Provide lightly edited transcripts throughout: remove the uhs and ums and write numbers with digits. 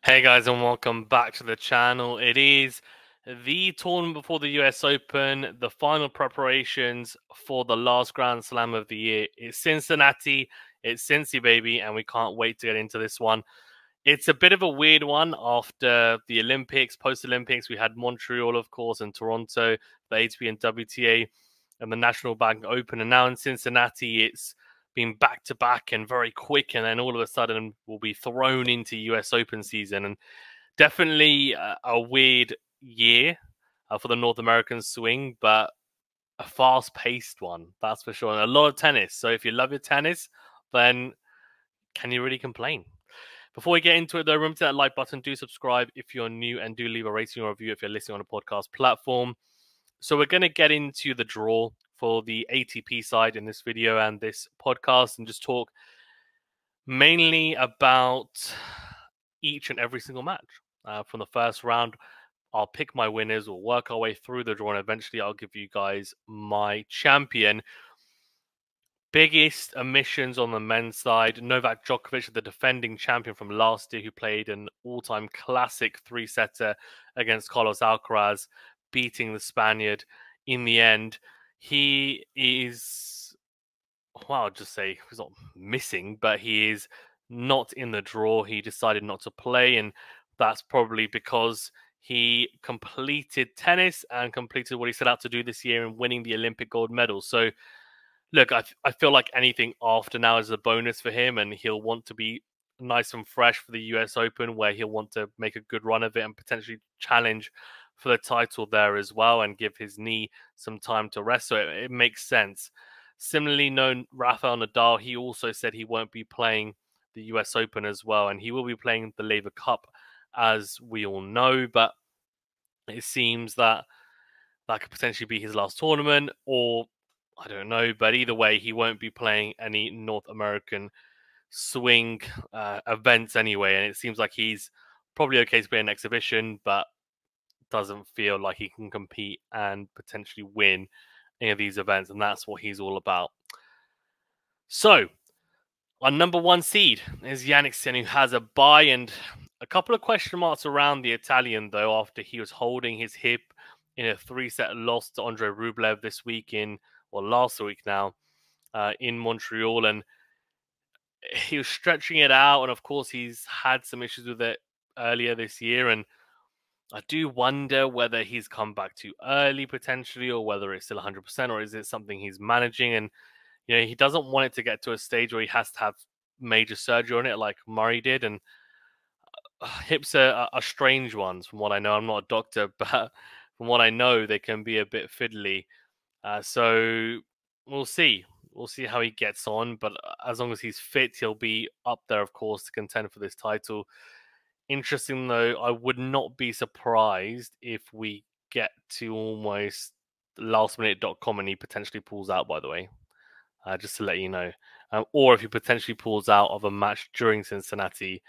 Hey guys, and welcome back to the channel. It is the tournament before the US Open, the final preparations for the last Grand Slam of the year. It's Cincinnati, it's Cincy baby, and we can't wait to get into this one. It's a bit of a weird one after the Olympics, post-Olympics. We had Montreal, of course, and Toronto, the ATP and WTA, and the National Bank Open. And now in Cincinnati, it's been back-to-back and very quick. And then all of a sudden, we'll be thrown into US Open season. And definitely a weird year for the North American swing, but a fast-paced one, that's for sure. And a lot of tennis. So if you love your tennis, then can you really complain? Before we get into it, though, remember to hit that like button, do subscribe if you're new, and do leave a rating or review if you're listening on a podcast platform. So we're going to get into the draw for the ATP side in this video and this podcast and just talk mainly about each and every single match. From the first round, I'll pick my winners, we'll work our way through the draw, and eventually I'll give you guys my champion. Biggest omissions on the men's side. Novak Djokovic, the defending champion from last year, who played an all-time classic three-setter against Carlos Alcaraz, beating the Spaniard in the end. He is, well, I'll just say he's not missing, but he is not in the draw. He decided not to play, and that's probably because he completed tennis and completed what he set out to do this year in winning the Olympic gold medal. So, look, I feel like anything after now is a bonus for him, and he'll want to be nice and fresh for the US Open, where he'll want to make a good run of it and potentially challenge for the title there as well and give his knee some time to rest. So it makes sense. Similarly, known Rafael Nadal, he also said he won't be playing the US Open as well, and he will be playing the Laver Cup, as we all know, but it seems that that could potentially be his last tournament, or I don't know, but either way, he won't be playing any North American swing events anyway, and it seems like he's probably okay to play an exhibition, but doesn't feel like he can compete and potentially win any of these events, and that's what he's all about. So, our number one seed is Jannik, who has a bye, and a couple of question marks around the Italian, though, after he was holding his hip in a three-set loss to Andre Rublev this week last week now, in Montreal, and he was stretching it out, and of course he's had some issues with it earlier this year, and I do wonder whether he's come back too early potentially, or whether it's still 100%, or is it something he's managing, and he doesn't want it to get to a stage where he has to have major surgery on it like Murray did, and hips are strange ones from what I know. I'm not a doctor, but from what I know, they can be a bit fiddly. So we'll see. We'll see how he gets on, but as long as he's fit, he'll be up there, of course, to contend for this title. Interesting, though, I would not be surprised if we get to almost lastminute.com and he potentially pulls out, by the way, just to let you know. Or if he potentially pulls out of a match during Cincinnati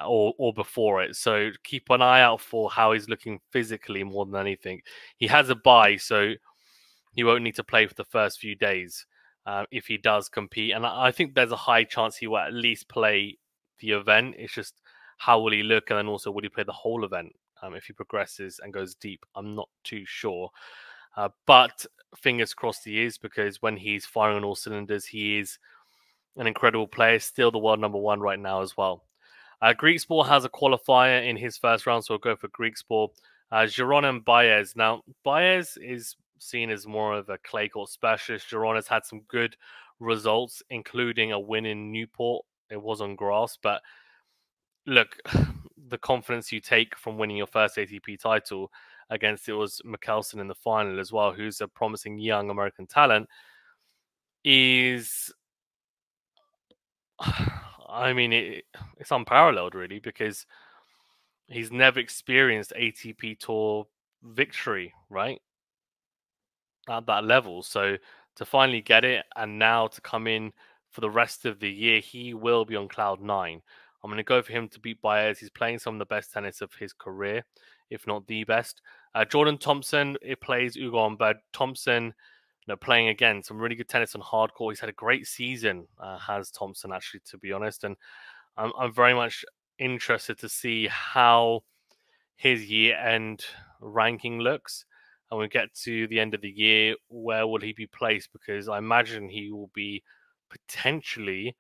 or before it. So keep an eye out for how he's looking physically more than anything. He has a bye, so he won't need to play for the first few days if he does compete. And I think there's a high chance he will at least play the event. It's just how will he look, and then also will he play the whole event if he progresses and goes deep? I'm not too sure. But fingers crossed he is, because when he's firing on all cylinders, he is an incredible player, still the world number one right now as well. Greek Sport has a qualifier in his first round, so we'll go for Greek Sport. Giron and Baez. Now, Baez is seen as more of a clay court specialist. Giron has had some good results, including a win in Newport. It was on grass, but look, the confidence you take from winning your first ATP title against it was Mickelson in the final as well, who's a promising young American talent, is, I mean, it's unparalleled, really, because he's never experienced ATP Tour victory, right? At that level. So to finally get it, and now to come in for the rest of the year, he will be on cloud 9. I'm going to go for him to beat Baez. He's playing some of the best tennis of his career, if not the best. Jordan Thompson, it plays Ugo Humbert. Thompson, playing again some really good tennis on hard court. He's had a great season, has Thompson, actually, to be honest. And I'm very much interested to see how his year-end ranking looks. And we get to the end of the year, where will he be placed? Because I imagine he will be potentially,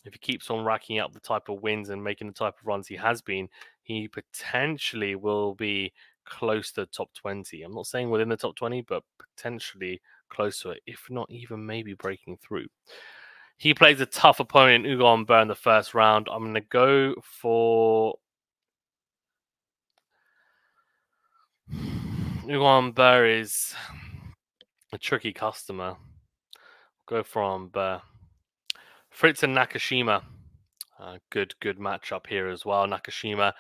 if he keeps on racking up the type of wins and making the type of runs he has been, he potentially will be close to the top 20. I'm not saying within the top 20, but potentially close to it, if not even maybe breaking through. He plays a tough opponent, Ugo Humbert, in the first round. I'm going to go for Ugo Humbert is a tricky customer. Go for Humbert. Fritz and Nakashima. Good matchup here as well. Nakashima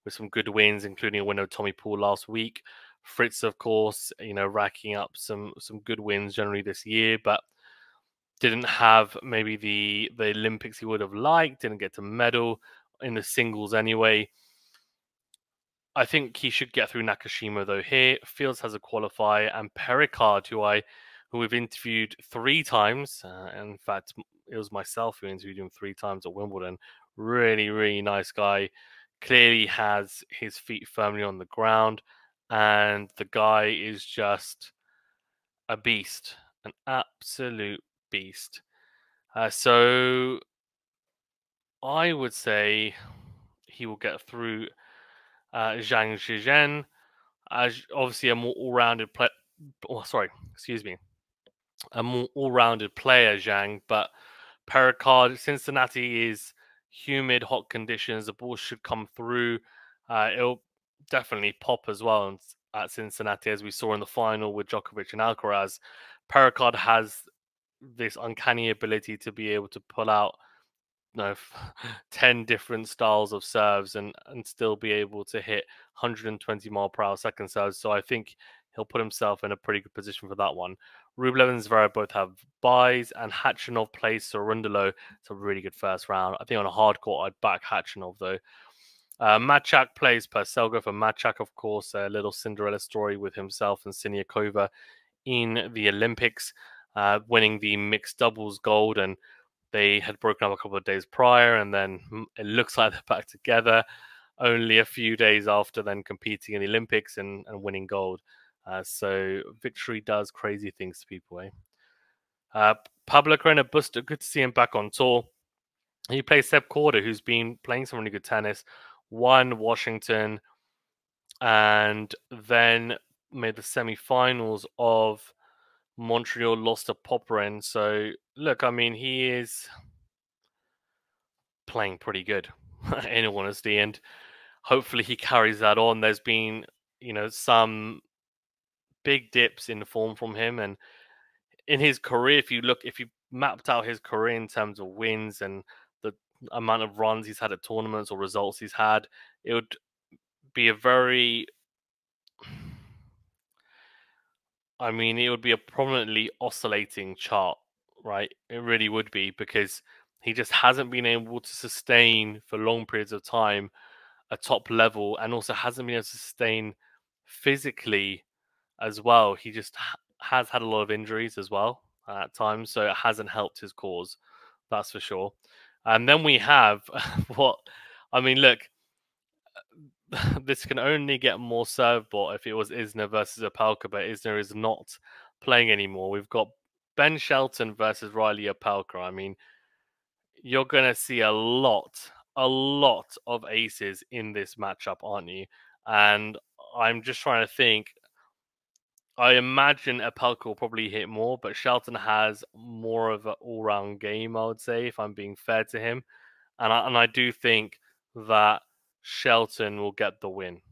with some good wins, including a win over Tommy Paul last week. Fritz, of course, racking up some good wins generally this year, but didn't have maybe the Olympics he would have liked. Didn't get to medal in the singles anyway. I think he should get through Nakashima though here. Fields has a qualifier, and Pericard, who we've interviewed 3 times. In fact, it was myself who interviewed him 3 times at Wimbledon. Really nice guy. Clearly has his feet firmly on the ground, and the guy is just a beast, an absolute beast. So I would say he will get through Zhang Zhizhen. Obviously a more all-rounded player. Oh, sorry, excuse me. A more all-rounded player, Zhang, but Pericard, Cincinnati is humid, hot conditions. The ball should come through. It'll definitely pop as well at Cincinnati, as we saw in the final with Djokovic and Alcaraz. Pericard has this uncanny ability to be able to pull out 10 different styles of serves and still be able to hit 120-mile-per-hour second serves. So I think he'll put himself in a pretty good position for that one. Rublev and Zverev both have buys, and Khachanov plays Sorundalo. It's a really good first round. I think on a hard court, I'd back Khachanov, though. Matchak plays Purcell. For Matchak, of course, a little Cinderella story with himself and Siniakova in the Olympics, winning the mixed doubles gold, and they had broken up a couple of days prior, and then it looks like they're back together only a few days after then competing in the Olympics and winning gold. So victory does crazy things to people, Pablo Carreño Busta, good to see him back on tour. He plays Seb Korda, who's been playing some really good tennis, won Washington, and then made the semi-finals of Montreal, lost to Popyrin. So look, I mean, he is playing pretty good, in all honesty, and hopefully he carries that on. There's been, some big dips in the form from him, and in his career, if you mapped out his career in terms of wins and the amount of runs he's had at tournaments or results he's had, it would be a very, it would be a prominently oscillating chart, right? It really would be, because he just hasn't been able to sustain for long periods of time a top level, and also hasn't been able to sustain physically as well. He just has had a lot of injuries as well at times, so it hasn't helped his cause, that's for sure. And then we have look, this can only get more serve-bought if it was Isner versus Opelka, but Isner is not playing anymore. We've got Ben Shelton versus Riley Opelka. You're going to see a lot of aces in this matchup, aren't you? And I'm just trying to think. I imagine Opelka will probably hit more, but Shelton has more of an all-round game, I would say, if I'm being fair to him. And I do think that Shelton will get the win.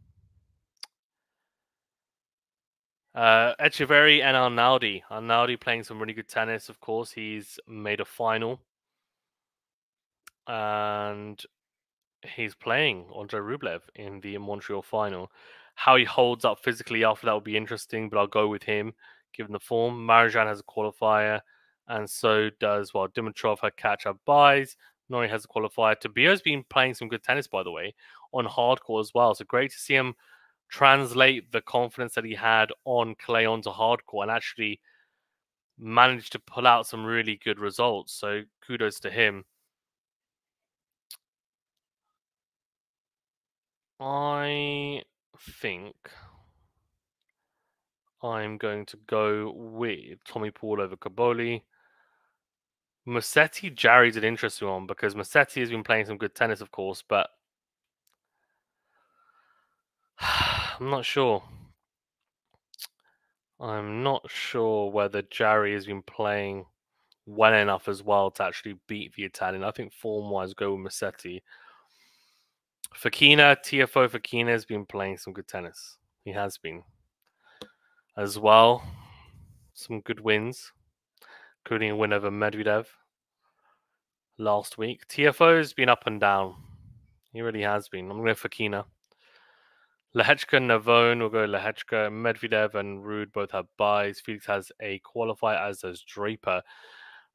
Echeverry and Arnaldi. Arnaldi playing some really good tennis, of course. He's made a final. And he's playing Andrei Rublev in the Montreal final. How he holds up physically after that will be interesting, but I'll go with him, given the form. Marijan has a qualifier, and so does, Dimitrov had catch-up buys. Nori has a qualifier. Tabio's been playing some good tennis, by the way, on hardcore as well. So great to see him translate the confidence that he had on clay onto hardcore and actually managed to pull out some really good results. So kudos to him. I think I'm going to go with Tommy Paul over Caboli. Musetti Jarry's an interesting one because Musetti has been playing some good tennis, of course, but I'm not sure. I'm not sure whether Jarry has been playing well enough as well to actually beat the Italian. I think form-wise, go with Musetti. Fokina, TFO Fokina has been playing some good tennis. He has been as well. Some good wins, including a win over Medvedev last week. TFO has been up and down. He really has been. I'm going to go Fokina. Lehechka, Navone, we'll go Lehechka. Medvedev and Rude both have buys. Felix has a qualifier, as does Draper.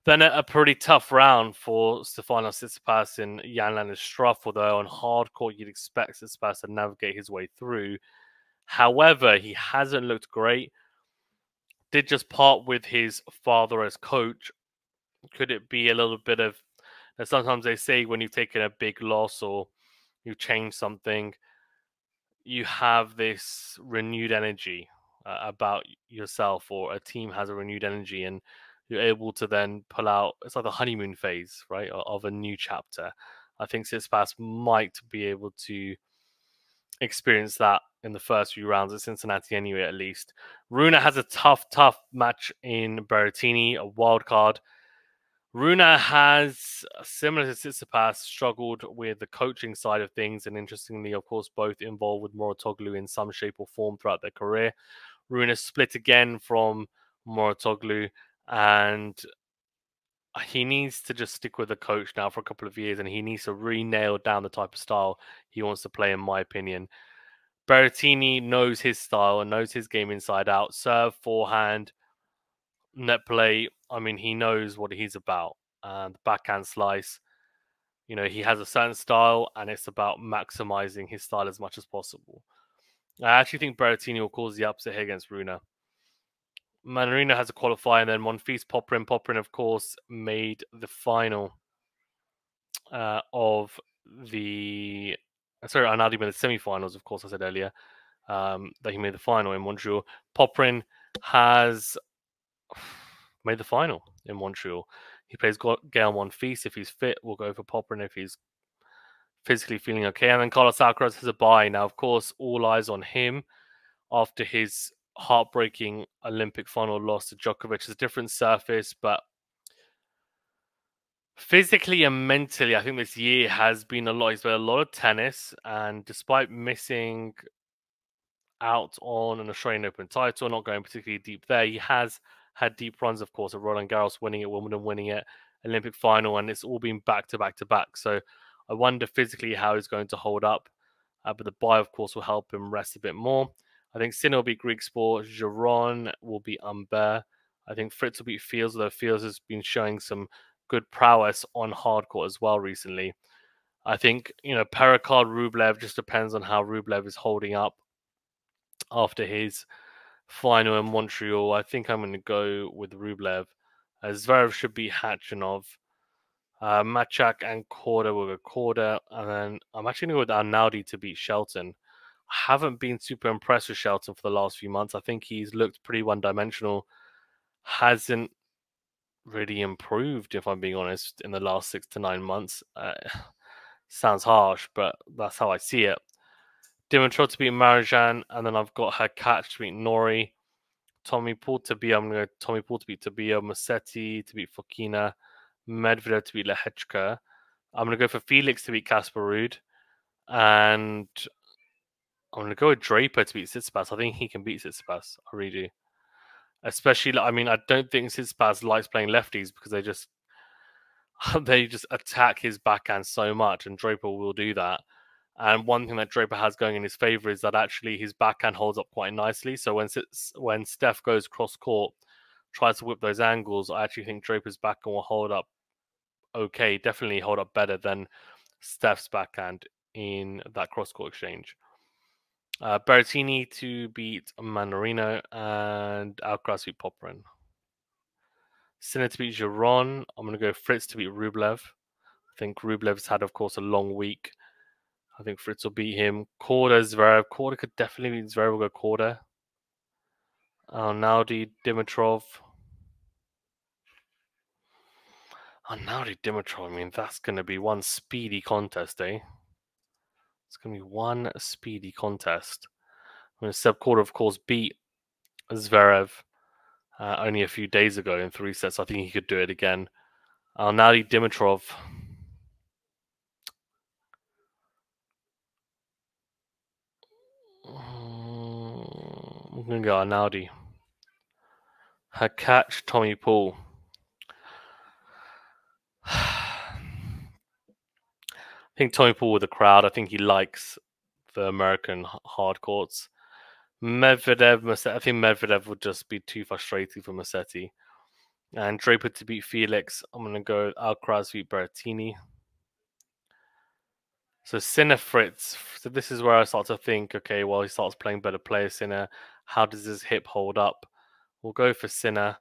Then a pretty tough round for Stefanos Tsitsipas and Jan-Lennard Struff, although on hard court you'd expect Tsitsipas to navigate his way through. However, he hasn't looked great. Did just part with his father as coach. Could it be a little bit of... Sometimes they say when you've taken a big loss or you change something, you have this renewed energy about yourself, or a team has a renewed energy, and you're able to then pull out. It's like the honeymoon phase, right, of a new chapter. I think Tsitsipas might be able to experience that in the first few rounds at Cincinnati anyway, at least. Rune has a tough match in Berrettini, a wild card. Rune has, similar to Tsitsipas, struggled with the coaching side of things, and interestingly, of course, both involved with Mouratoglou in some shape or form throughout their career. Rune split again from Mouratoglou, and he needs to just stick with the coach now for a couple of years, and he needs to re-nail down the type of style he wants to play, in my opinion. Berrettini knows his style and knows his game inside out. Serve, forehand, net play. I mean, he knows what he's about. And backhand slice, he has a certain style, and it's about maximizing his style as much as possible. I actually think Berrettini will cause the upset here against Rune. Manarino has a qualifier, and then Monfils Popperin. Popperin, of course, made the final of the... Sorry, Anadi made the semi-finals, of course, I said earlier, that he made the final in Montreal. Popperin has made the final in Montreal. He plays Gael Monfils. If he's fit, we'll go for Popperin if he's physically feeling okay. And then Carlos Alcaraz has a bye. Now, of course, all eyes on him after his heartbreaking Olympic final loss to Djokovic. It's a different surface, but physically and mentally, I think this year has been a lot. He's played a lot of tennis, and despite missing out on an Australian Open title, not going particularly deep there, he has had deep runs, of course, of Roland Garros winning it, Wimbledon winning it, Olympic final, and it's all been back to back to back. So I wonder physically how he's going to hold up. But the bye, of course, will help him rest a bit more. I think Sinner will be Greek Sport. Giron will be Humbert. I think Fritz will be Fields, although Fields has been showing some good prowess on hard court as well recently. I think, Pericard, Rublev, just depends on how Rublev is holding up after his final in Montreal. I think I'm going to go with Rublev. Zverev should be Khachanov. Machak and Korda will go Korda. And then I'm actually going to go with Arnaldi to beat Shelton. I haven't been super impressed with Shelton for the last few months. I think he's looked pretty one-dimensional. Hasn't really improved, if I'm being honest, in the last 6 to 9 months. Sounds harsh, but that's how I see it. Dimitrov to beat Marijan, and then I've got Hakac to beat Nori. Tommy Paul to beat... I'm going to go Tommy Paul to beat Tabia. Musetti to beat Fokina. Medvedev to beat Lehechka. I'm going to go for Felix to beat Casper Ruud. And I'm going to go with Draper to beat Tsitsipas. I think he can beat Tsitsipas. I really do. Especially, I don't think Tsitsipas likes playing lefties because they just attack his backhand so much, and Draper will do that. And one thing that Draper has going in his favor is that actually his backhand holds up quite nicely. So when Steph goes cross court, tries to whip those angles, I actually think Draper's backhand will hold up okay. Definitely hold up better than Steph's backhand in that cross court exchange. Berrettini to beat Manarino, and Alcaraz to beat Popperin. Sinner to beat Giron. I'm going to go Fritz to beat Rublev. I think Rublev's had, of course, a long week. I think Fritz will beat him. Korda, Zverev. Korda could definitely beat Zverev. We'll go Korda. Arnaldi, Dimitrov. Arnaldi, Dimitrov. I mean, that's going to be one speedy contest, eh? It's going to be one speedy contest. I mean, Seb Korda, of course, beat Zverev only a few days ago in 3 sets. I think he could do it again. Arnaldi, Dimitrov. I'm going to go Arnaldi. Catch, Tommy Paul. I think Tommy Paul with the crowd. I think he likes the American hard courts. Medvedev, Musetti. I think Medvedev would just be too frustrating for Musetti. And Draper to beat Felix. I'm going to go Alcaraz beat Berrettini. So Sinner Fritz. So this is where I start to think, okay, well, he starts playing better players, Sinner. How does his hip hold up? We'll go for Sinner.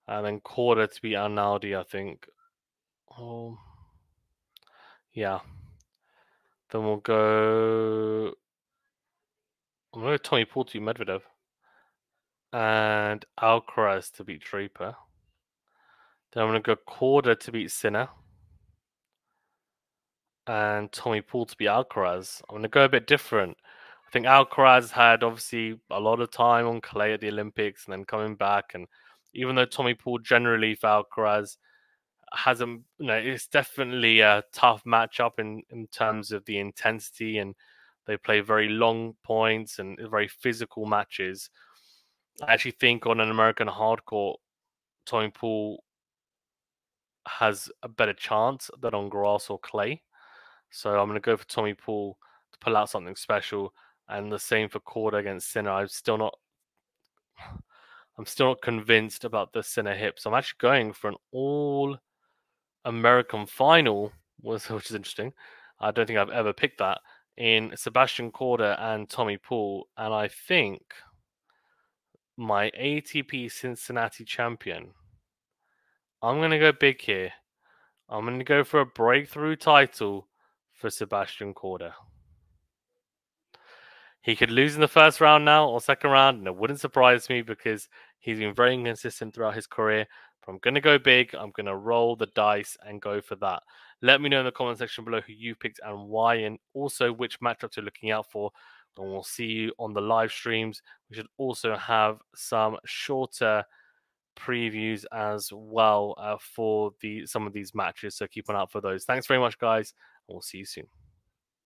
And then Korda to beat Arnaldi, I think. Oh, yeah. Then we'll go... I'm going to go Tommy Paul to beat Medvedev. And Alcaraz to beat Draper. Then I'm going to go Korda to beat Sinner. And Tommy Paul to beat Alcaraz. I'm going to go a bit different. I think Alcaraz had obviously a lot of time on clay at the Olympics and then coming back. And even though Tommy Paul generally for Alcaraz hasn't, it's definitely a tough matchup in terms of the intensity, and they play very long points and very physical matches. I actually think on an American hardcourt, Tommy Paul has a better chance than on grass or clay. So I'm going to go for Tommy Paul to pull out something special, and the same for Korda against Sinner. I'm still not convinced about the Sinner hips. I'm actually going for an all American final, which is interesting. I don't think I've ever picked that in Sebastian Korda and Tommy Paul, and I think my ATP Cincinnati champion. I'm going to go big here. I'm going to go for a breakthrough title for Sebastian Korda. He could lose in the first round now or second round, and it wouldn't surprise me because he's been very inconsistent throughout his career. But I'm going to go big. I'm going to roll the dice and go for that. Let me know in the comment section below who you picked and why, and also which matchups you're looking out for. And we'll see you on the live streams. We should also have some shorter previews as well for some of these matches. So keep an eye out for those. Thanks very much, guys. And we'll see you soon.